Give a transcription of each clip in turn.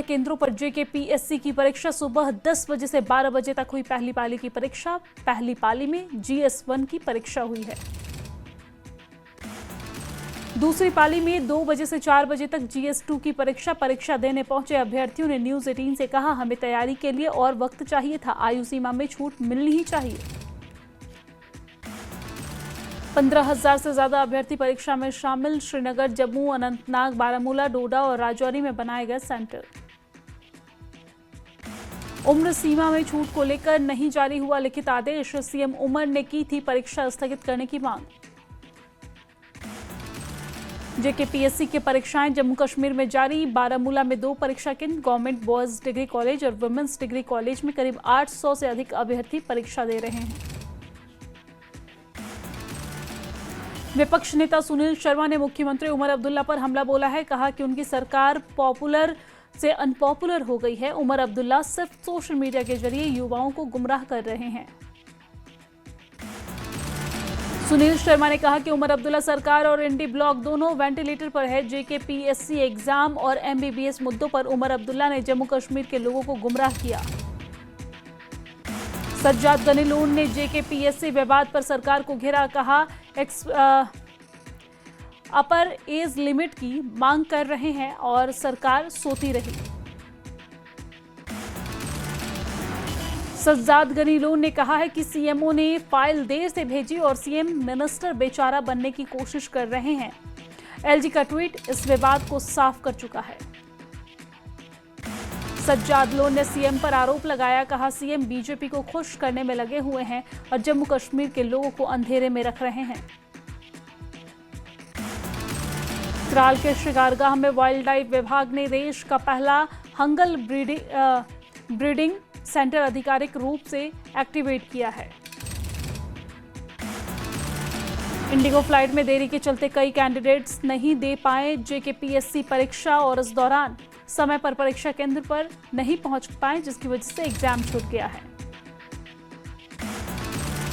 केंद्रों पर जेकेपीएससी की परीक्षा सुबह 10 बजे से 12 बजे तक हुई। पहली पाली की परीक्षा, पहली पाली में GS1 की परीक्षा हुई है। दूसरी पाली में 2 बजे से 4 बजे तक GS2 की परीक्षा देने पहुंचे अभ्यर्थियों ने न्यूज 18 से कहा, हमें तैयारी के लिए और वक्त चाहिए था, आयु सीमा में छूट मिलनी ही चाहिए। 15,000 से ज्यादा अभ्यर्थी परीक्षा में शामिल। श्रीनगर, जम्मू, अनंतनाग, बारामूला, डोडा और राजौरी में बनाए गए सेंटर। उम्र सीमा में छूट को लेकर नहीं जारी हुआ लिखित आदेश। सीएम उमर ने की थी परीक्षा स्थगित करने की मांग। जेकेपीएससी की परीक्षाएं जम्मू कश्मीर में जारी। बारामूला में 2 परीक्षा केंद्र, गवर्नमेंट बॉयज डिग्री कॉलेज और वुमेन्स डिग्री कॉलेज में करीब 800 से अधिक अभ्यर्थी परीक्षा दे रहे हैं। विपक्ष नेता सुनील शर्मा ने मुख्यमंत्री उमर अब्दुल्ला पर हमला बोला है। कहा कि उनकी सरकार पॉपुलर से अनपॉपुलर हो गई है। उमर अब्दुल्ला सिर्फ सोशल मीडिया के जरिए युवाओं को गुमराह कर रहे हैं। सुनील शर्मा ने कहा कि उमर अब्दुल्ला सरकार और इंडी ब्लॉक दोनों वेंटिलेटर पर है। जेकेपीएससी एग्जाम और MBBS मुद्दों पर उमर अब्दुल्ला ने जम्मू कश्मीर के लोगों को गुमराह किया। सज्जाद गनी लोन ने जेकेपीएससी विवाद पर सरकार को घेरा। कहा अपर एज लिमिट की मांग कर रहे हैं और सरकार सोती रही। सज्जाद गनी लोन ने कहा है कि सीएमओ ने फाइल देर से भेजी और सीएम मिनिस्टर बेचारा बनने की कोशिश कर रहे हैं। LG का ट्वीट इस विवाद को साफ कर चुका है। सज्जाद लोन ने सीएम पर आरोप लगाया। कहा, सीएम बीजेपी को खुश करने में लगे हुए हैं और जम्मू कश्मीर के लोगों को अंधेरे में रख रहे हैं। त्राल के शिकारगाह में वाइल्ड लाइफ विभाग ने देश का पहला हंगल ब्रीडिंग सेंटर आधिकारिक रूप से एक्टिवेट किया है। इंडिगो फ्लाइट में देरी के चलते कई कैंडिडेट्स नहीं दे पाए जेकेपीएससी परीक्षा और इस दौरान समय पर परीक्षा केंद्र पर नहीं पहुंच पाए, जिसकी वजह से एग्जाम छूट गया है।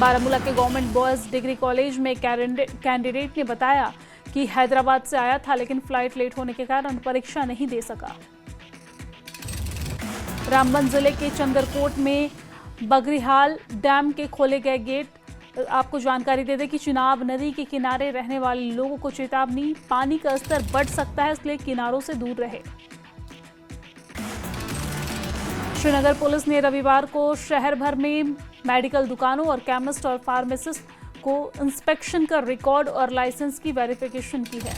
बारामूला के गवर्नमेंट बॉयज डिग्री कॉलेज में कैंडिडेट ने बताया कि हैदराबाद से आया था, लेकिन फ्लाइट लेट होने के कारण परीक्षा नहीं दे सका। रामबन जिले के चंदरकोट में बगरीहाल डैम के खोले गए गेट। आपको जानकारी दे दें कि चिनाब नदी के किनारे रहने वाले लोगों को चेतावनी, पानी का स्तर बढ़ सकता है, इसलिए किनारों से दूर रहे। श्रीनगर पुलिस ने रविवार को शहर भर में मेडिकल दुकानों और केमिस्ट और फार्मासिस्ट को इंस्पेक्शन कर रिकॉर्ड और लाइसेंस की वेरिफिकेशन की है।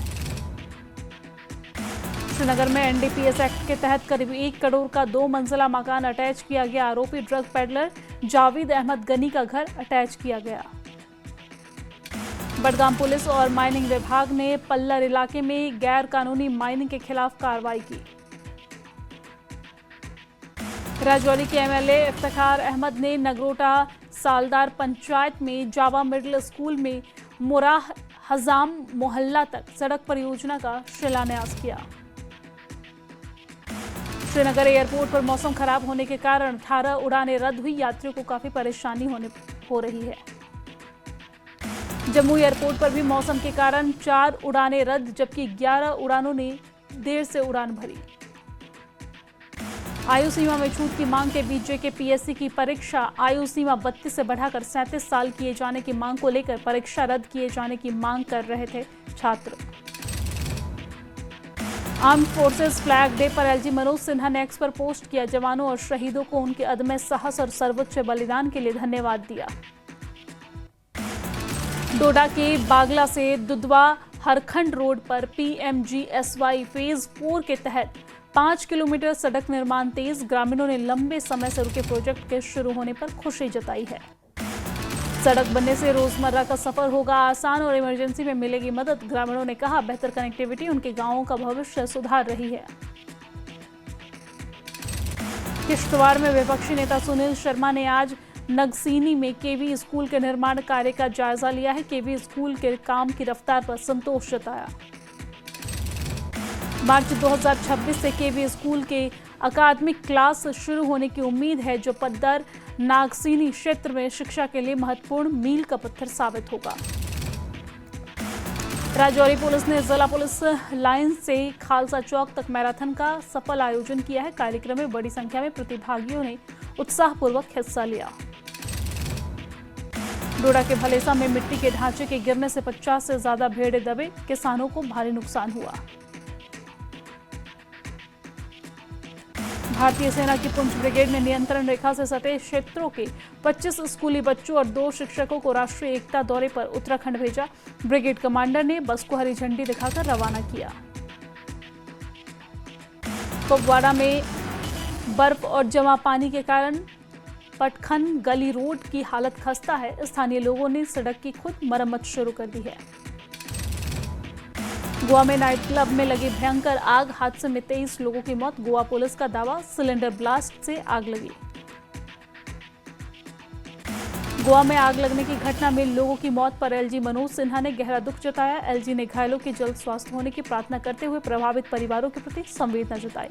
श्रीनगर में NDPS एक्ट के तहत करीब 1 करोड़ का 2 मंजिला मकान अटैच किया गया। आरोपी ड्रग पेडलर जावेद अहमद गनी का घर अटैच किया गया। बडगाम पुलिस और माइनिंग विभाग ने पल्लर इलाके में गैर कानूनी माइनिंग के खिलाफ कार्रवाई की। राजौरी के MLA इफ्तिखार अहमद ने नगरोटा सालदार पंचायत में जावा मिडिल स्कूल में मुराह हजाम मोहल्ला तक सड़क परियोजना का शिलान्यास किया। श्रीनगर एयरपोर्ट पर मौसम खराब होने के कारण 18 उड़ानें रद्द हुई। यात्रियों को काफी परेशानी हो रही है। जम्मू एयरपोर्ट पर भी मौसम के कारण 4 उड़ानें रद्द, जबकि 11 उड़ानों ने देर से उड़ान भरी। आयु सीमा में छूट की मांग के बीच जेकेपीएससी की परीक्षा आयु सीमा 32 से बढ़ाकर 37 साल किए जाने की मांग को लेकर परीक्षा रद्द किए जाने की मांग कर रहे थे छात्र। आर्म्ड फोर्सेस फ्लैग डे पर LG मनोज सिन्हा ने एक्स पर पोस्ट किया। जवानों और शहीदों को उनके अदम्य साहस और सर्वोच्च बलिदान के लिए धन्यवाद दिया। डोडा के बागला से दुधवा हरखंड रोड पर PMGSY फेज 4 के तहत 5 किलोमीटर सड़क निर्माण तेज। ग्रामीणों ने लंबे समय से रुके प्रोजेक्ट के शुरू होने पर खुशी जताई है। सड़क बनने से रोजमर्रा का सफर होगा आसान और इमरजेंसी में मिलेगी मदद। ग्रामीणों ने कहा, बेहतर कनेक्टिविटी उनके गांवों का भविष्य सुधार रही है। किश्तवाड़ में विपक्षी नेता सुनील शर्मा ने आज नगसीनी में केवी स्कूल के निर्माण कार्य का जायजा लिया है। केवी स्कूल के काम की रफ्तार पर संतोष जताया। मार्च 2026 से केवी स्कूल के अकादमिक क्लास शुरू होने की उम्मीद है, जो पद्दर नागसीनी क्षेत्र में शिक्षा के लिए महत्वपूर्ण मील का पत्थर साबित होगा। राजौरी पुलिस ने जिला पुलिस लाइन से खालसा चौक तक मैराथन का सफल आयोजन किया है। कार्यक्रम में बड़ी संख्या में प्रतिभागियों ने उत्साहपूर्वक हिस्सा लिया। डोडा के भलेसा में मिट्टी के ढांचे के गिरने से 50 से ज्यादा भेड़ें दबे, किसानों को भारी नुकसान हुआ। भारतीय सेना की पुंछ ब्रिगेड ने नियंत्रण रेखा से सटे क्षेत्रों के 25 स्कूली बच्चों और 2 शिक्षकों को राष्ट्रीय एकता दौरे पर उत्तराखंड भेजा। ब्रिगेड कमांडर ने बस को हरी झंडी दिखाकर रवाना किया। कुपवाड़ा में बर्फ और जमा पानी के कारण पटखन गली रोड की हालत खस्ता है। स्थानीय लोगों ने सड़क की खुद मरम्मत शुरू कर दी है। गोवा में नाइट क्लब में लगी भयंकर आग, हादसे में 23 लोगों की मौत। गोवा पुलिस का दावा, सिलेंडर ब्लास्ट से आग लगी। गोवा में आग लगने की घटना में लोगों की मौत पर एलजी मनोज सिन्हा ने गहरा दुख जताया। एलजी ने घायलों के जल्द स्वास्थ्य होने की प्रार्थना करते हुए प्रभावित परिवारों के प्रति संवेदना जताई।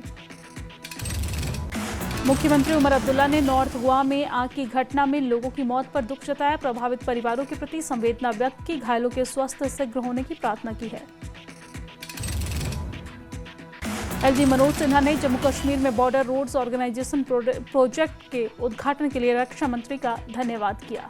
मुख्यमंत्री उमर अब्दुल्ला ने नॉर्थ गोवा में आग की घटना में लोगों की मौत पर दुख जताया। प्रभावित परिवारों के प्रति संवेदना व्यक्त की, घायलों के स्वास्थ्य शीघ्र होने की प्रार्थना की है। एलजी मनोज सिन्हा ने जम्मू कश्मीर में बॉर्डर रोड्स ऑर्गेनाइजेशन प्रोजेक्ट के उद्घाटन के लिए रक्षा मंत्री का धन्यवाद किया।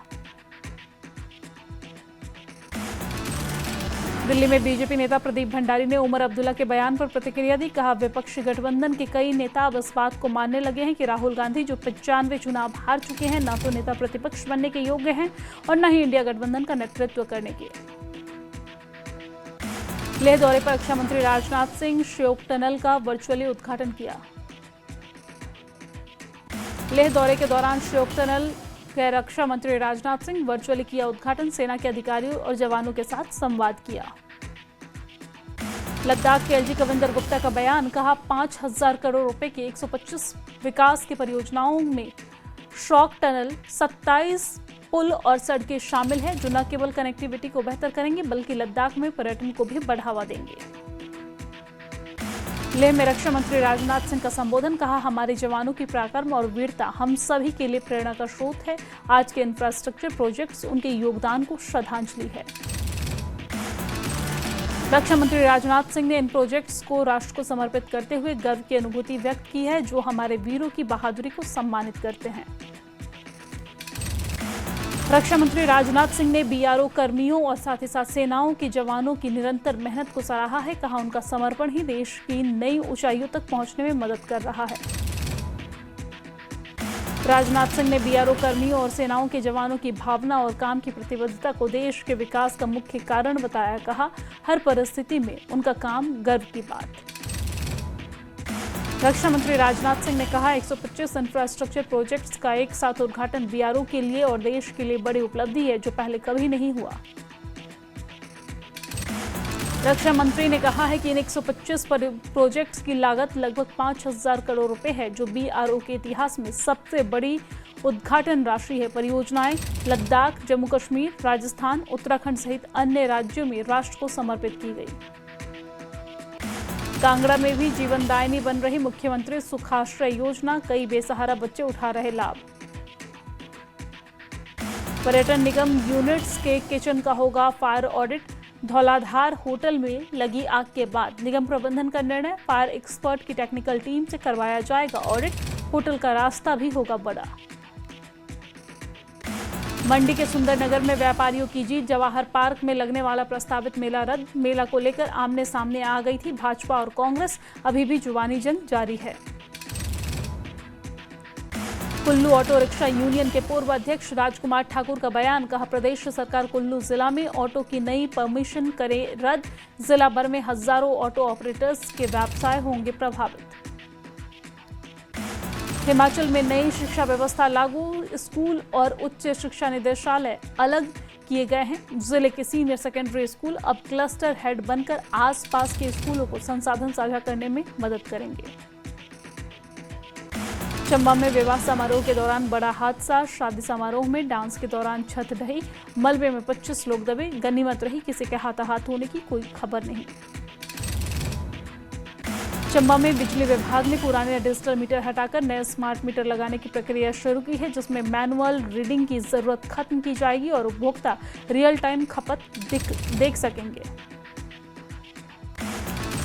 दिल्ली में बीजेपी नेता प्रदीप भंडारी ने उमर अब्दुल्ला के बयान पर प्रतिक्रिया दी। कहा, विपक्षी गठबंधन के कई नेता अब इस बात को मानने लगे हैं कि राहुल गांधी जो 95 चुनाव हार चुके हैं, न तो नेता प्रतिपक्ष बनने के योग्य हैं और न ही इंडिया गठबंधन का नेतृत्व करने के। लेह दौरे पर रक्षा मंत्री राजनाथ सिंह श्योक टनल का वर्चुअली उद्घाटन किया। लेह दौरे के दौरान श्योक टनल के रक्षा मंत्री राजनाथ सिंह वर्चुअली किया उद्घाटन। सेना के अधिकारियों और जवानों के साथ संवाद किया। लद्दाख के एलजी कविंदर गुप्ता का बयान, कहा 5,000 करोड़ रुपए की 125 विकास की परियोजनाओं में श्योक टनल, 27 पुल और सड़कें शामिल हैं, जो न केवल कनेक्टिविटी को बेहतर करेंगे बल्कि लद्दाख में पर्यटन को भी बढ़ावा देंगे। लेह में रक्षा मंत्री राजनाथ सिंह का संबोधन, कहा हमारे जवानों की पराक्रम और वीरता हम सभी के लिए प्रेरणा का स्रोत है। आज के इंफ्रास्ट्रक्चर प्रोजेक्ट्स उनके योगदान को श्रद्धांजलि है। रक्षा मंत्री राजनाथ सिंह ने इन प्रोजेक्ट्स को राष्ट्र को समर्पित करते हुए गर्व की अनुभूति व्यक्त की है, जो हमारे वीरों की बहादुरी को सम्मानित करते हैं। रक्षा मंत्री राजनाथ सिंह ने बीआरओ कर्मियों और साथ ही साथ सेनाओं के जवानों की निरंतर मेहनत को सराहा है। कहा, उनका समर्पण ही देश की नई ऊंचाइयों तक पहुंचने में मदद कर रहा है। राजनाथ सिंह ने बीआरओ कर्मियों और सेनाओं के जवानों की भावना और काम की प्रतिबद्धता को देश के विकास का मुख्य कारण बताया। कहा, हर परिस्थिति में उनका काम गर्व की बात। रक्षा मंत्री राजनाथ सिंह ने कहा, 125 इंफ्रास्ट्रक्चर प्रोजेक्ट्स का एक साथ उद्घाटन बीआरओ के लिए और देश के लिए बड़ी उपलब्धि है, जो पहले कभी नहीं हुआ। रक्षा मंत्री ने कहा है कि इन 125 प्रोजेक्ट्स की लागत लगभग 5,000 करोड़ रुपए है, जो बीआरओ के इतिहास में सबसे बड़ी उद्घाटन राशि है। परियोजनाएं लद्दाख, जम्मू कश्मीर, राजस्थान, उत्तराखंड सहित अन्य राज्यों में राष्ट्र को समर्पित की गई। कांगड़ा में भी जीवनदायिनी बन रही मुख्यमंत्री सुखाश्रय योजना, कई बेसहारा बच्चे उठा रहे लाभ। पर्यटन निगम यूनिट्स के किचन का होगा फायर ऑडिट। धौलाधार होटल में लगी आग के बाद निगम प्रबंधन का निर्णय, फायर एक्सपर्ट की टेक्निकल टीम से करवाया जाएगा ऑडिट। होटल का रास्ता भी होगा बड़ा। मंडी के सुंदरनगर में व्यापारियों की जीत, जवाहर पार्क में लगने वाला प्रस्तावित मेला रद्द। मेला को लेकर आमने सामने आ गई थी भाजपा और कांग्रेस, अभी भी जुबानी जंग जारी है। कुल्लू ऑटो रिक्शा यूनियन के पूर्व अध्यक्ष राजकुमार ठाकुर का बयान, कहा प्रदेश सरकार कुल्लू जिला में ऑटो की नई परमिशन करे रद्द। जिला भर में हजारों ऑटो ऑपरेटर्स के व्यवसाय होंगे प्रभावित। हिमाचल में नई शिक्षा व्यवस्था लागू, स्कूल और उच्च शिक्षा निदेशालय अलग किए गए हैं। जिले के सीनियर सेकेंडरी स्कूल अब क्लस्टर हेड बनकर आसपास के स्कूलों को संसाधन साझा करने में मदद करेंगे। चंबा में विवाह समारोह के दौरान बड़ा हादसा, शादी समारोह में डांस के दौरान छत ढही, मलबे में 25 लोग दबे। गनीमत रही किसी के हाथाहाथ होने की कोई खबर नहीं। चंबा में बिजली विभाग ने पुराने डिजिटल मीटर हटाकर नए स्मार्ट मीटर लगाने की प्रक्रिया शुरू की है, जिसमें मैनुअल रीडिंग की जरूरत खत्म की जाएगी और उपभोक्ता रियल टाइम खपत देख सकेंगे।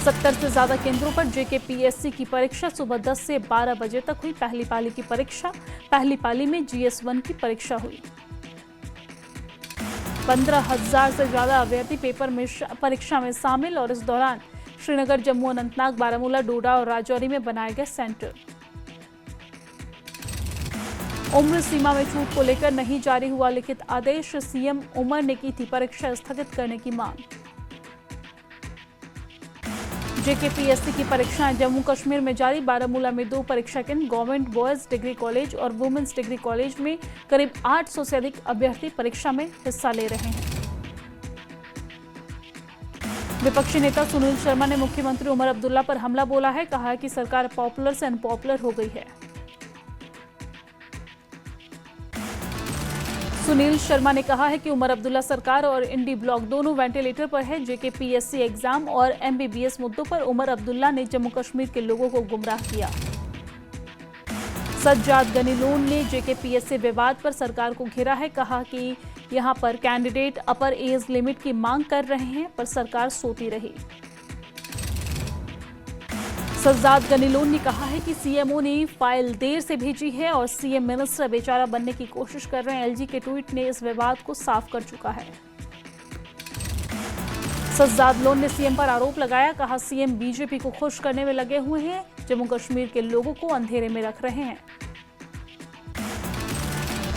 70 से ज्यादा केंद्रों पर जेकेपीएससी की परीक्षा सुबह 10 से 12 बजे तक हुई। पहली पाली की परीक्षा, पहली पाली में GS1 की परीक्षा हुई। 15,000 से ज्यादा अभ्यर्थी परीक्षा में शामिल और इस दौरान श्रीनगर, जम्मू, अनंतनाग, बारामूला, डोडा और राजौरी में बनाए गए सेंटर। उम्र सीमा में छूट को लेकर नहीं जारी हुआ लिखित आदेश। सीएम उमर ने की थी परीक्षा स्थगित करने की मांग। जेकेपीएससी की परीक्षाएं जम्मू कश्मीर में जारी। बारामूला में 2 परीक्षा केंद्र, गवर्नमेंट बॉयज डिग्री कॉलेज और वुमेन्स डिग्री कॉलेज में करीब 800 से अधिक अभ्यर्थी परीक्षा में हिस्सा ले रहे हैं। विपक्षी नेता सुनील शर्मा ने मुख्यमंत्री उमर अब्दुल्ला पर हमला बोला है। कहा है कि सरकार पॉपुलर से अनपॉपुलर हो गई है। सुनील शर्मा ने कहा है कि उमर अब्दुल्ला सरकार और इंडी ब्लॉक दोनों वेंटिलेटर पर है। जेकेपीएससी एग्जाम और MBBS मुद्दों पर उमर अब्दुल्ला ने जम्मू कश्मीर के लोगों को गुमराह किया। सज्जाद गनी लोन ने जेकेपीएससी विवाद पर सरकार को घेरा है। कहा कि यहां पर कैंडिडेट अपर एज लिमिट की मांग कर रहे हैं, पर सरकार सोती रही। सज्जाद गनीलोन ने कहा है कि सीएमओ ने फाइल देर से भेजी है और सीएम मिनिस्टर बेचारा बनने की कोशिश कर रहे हैं। एलजी के ट्वीट ने इस विवाद को साफ कर चुका है। सज्जाद लोन ने सीएम पर आरोप लगाया। कहा सीएम बीजेपी को खुश करने में लगे हुए हैं, जम्मू कश्मीर के लोगों को अंधेरे में रख रहे हैं।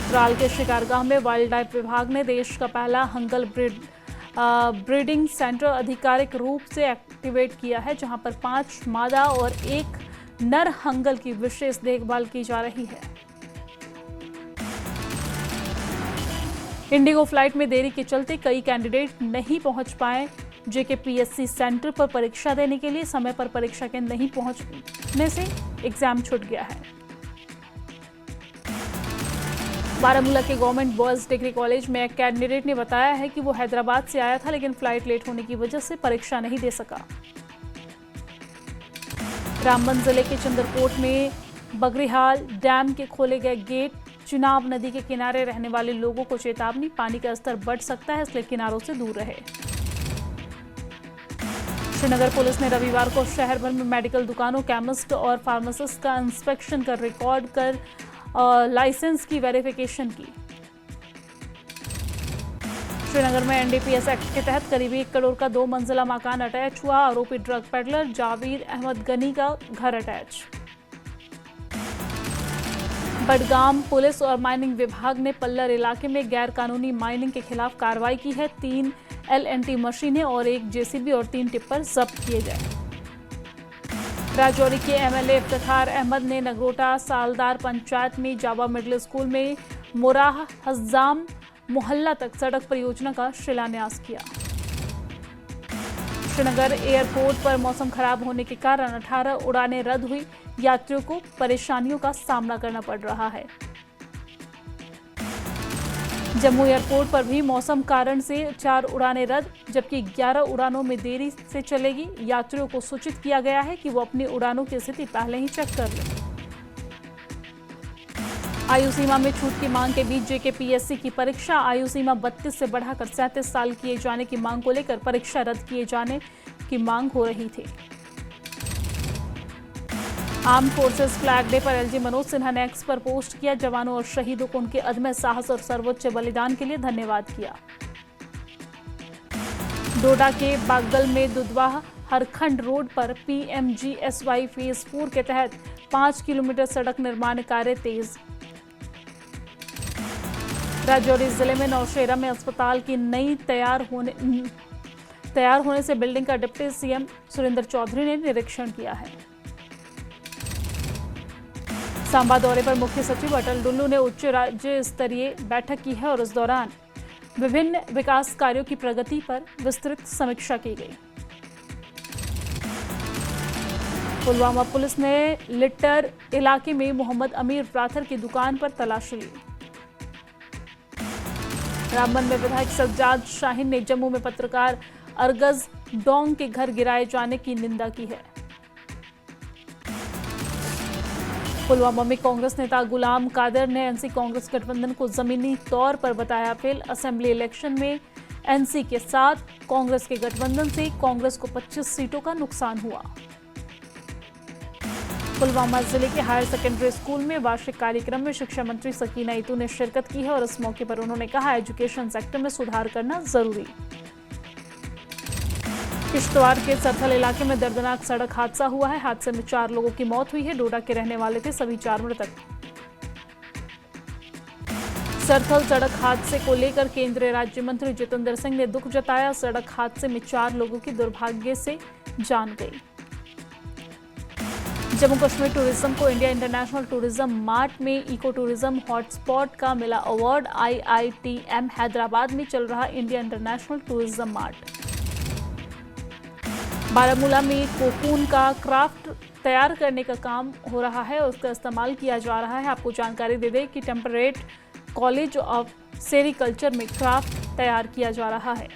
त्राल के शिकारगाह में वाइल्ड लाइफ विभाग ने देश का पहला हंगल ब्रीडिंग सेंटर आधिकारिक रूप से एक्टिवेट किया है, जहां पर 5 मादा और 1 नर हंगल की विशेष देखभाल की जा रही है। इंडिगो फ्लाइट में देरी के चलते कई कैंडिडेट नहीं पहुंच पाए। जेकेपीएससी सेंटर पर परीक्षा देने के लिए समय पर परीक्षा केंद्र नहीं पहुंचने से एग्जाम छूट गया है। बारामूला के गवर्नमेंट बॉयज डिग्री कॉलेज में एक कैंडिडेट ने बताया है कि वो हैदराबाद से आया था, लेकिन फ्लाइट लेट होने की वजह से परीक्षा नहीं दे सका। रामबन जिले के चंद्रकोट में बगरीहाल डैम के खोले गए गेट। चिनाब नदी के किनारे रहने वाले लोगों को चेतावनी, पानी का स्तर बढ़ सकता है, इसलिए किनारों से दूर रहे। श्रीनगर पुलिस ने रविवार को शहर भर में मेडिकल दुकानों, केमिस्ट और फार्मासिस्ट का इंस्पेक्शन कर रिकॉर्ड कर लाइसेंस की वेरिफिकेशन की। श्रीनगर में NDPS एक्ट के तहत करीब 1 करोड़ का 2 मंजिला मकान अटैच हुआ। आरोपी ड्रग पेडलर जावेद अहमद गनी का घर अटैच। बडगाम पुलिस और माइनिंग विभाग ने पल्लर इलाके में गैर कानूनी माइनिंग के खिलाफ कार्रवाई की है। 3 LNT मशीनें और 1 JCB और 3 टिप्पर जब्त किए गए। राजौरी के MLA इफ्तिखार अहमद ने नगरोटा सालदार पंचायत में जावा मिडिल स्कूल में मुराह हज्जाम मोहल्ला तक सड़क परियोजना का शिलान्यास किया। श्रीनगर एयरपोर्ट पर मौसम खराब होने के कारण 18 उड़ानें रद्द हुई। यात्रियों को परेशानियों का सामना करना पड़ रहा है। जम्मू एयरपोर्ट पर भी मौसम कारण से 4 उड़ानें रद्द, जबकि 11 उड़ानों में देरी से चलेगी। यात्रियों को सूचित किया गया है कि वो अपनी उड़ानों की स्थिति पहले ही चेक कर लें। आयु सीमा में छूट की मांग के बीच जेकेपीएससी की परीक्षा। आयु सीमा 32 से बढ़ाकर 37 साल किए जाने की मांग को लेकर परीक्षा रद्द किए जाने की मांग हो रही थी। आर्म फोर्सेस फ्लैग डे पर LG मनोज सिन्हा ने एक्स पर पोस्ट किया। जवानों और शहीदों को उनके अदम्य साहस और सर्वोच्च बलिदान के लिए धन्यवाद किया। डोडा के बागल में दुधवा हरखंड रोड पर PMGSY फेज 4 के तहत 5 किलोमीटर सड़क निर्माण कार्य तेज। राजौरी जिले में नौशेरा में अस्पताल की नई तैयार होने से बिल्डिंग का डिप्टी CM सुरेंद्र चौधरी ने निरीक्षण किया है। सांबा दौरे पर मुख्य सचिव अटल डुल्लू ने उच्च राज्य स्तरीय बैठक की है और इस दौरान विभिन्न विकास कार्यों की प्रगति पर विस्तृत समीक्षा की गई। पुलवामा पुलिस ने लिट्टर इलाके में मोहम्मद अमीर प्राथर की दुकान पर तलाशी ली। रामबन में विधायक सज्जाद शाहीन ने जम्मू में पत्रकार अरगज डोंग के घर गिराए जाने की निंदा की है। पुलवामा में कांग्रेस नेता गुलाम कादर ने एनसी कांग्रेस गठबंधन को जमीनी तौर पर बताया फेल। असेंबली इलेक्शन में एनसी के साथ कांग्रेस के गठबंधन से कांग्रेस को 25 सीटों का नुकसान हुआ। पुलवामा जिले के हायर सेकेंडरी स्कूल में वार्षिक कार्यक्रम में शिक्षा मंत्री सकीना ईतू ने शिरकत की है और इस मौके पर उन्होंने कहा, एजुकेशन सेक्टर में सुधार करना जरूरी। किश्तवाड़ के सरथल इलाके में दर्दनाक सड़क हादसा हुआ है। हादसे में 4 लोगों की मौत हुई है। डोडा के रहने वाले थे सभी 4 मृतक। सरथल सड़क हादसे को लेकर केंद्रीय राज्य मंत्री जितेंद्र सिंह ने दुख जताया। सड़क हादसे में 4 लोगों की दुर्भाग्य से जान गई। जम्मू कश्मीर टूरिज्म को इंडिया इंटरनेशनल टूरिज्म मार्ट में इको टूरिज्म हॉटस्पॉट का मिला अवार्ड। IITM हैदराबाद में चल रहा India international tourism mart. Baramulla में कोकून का क्राफ्ट तैयार करने का काम हो रहा है और उसका इस्तेमाल किया जा रहा है। आपको जानकारी दे दें कि टेम्परेट कॉलेज ऑफ सेरिकल्चर में क्राफ्ट तैयार किया जा रहा है।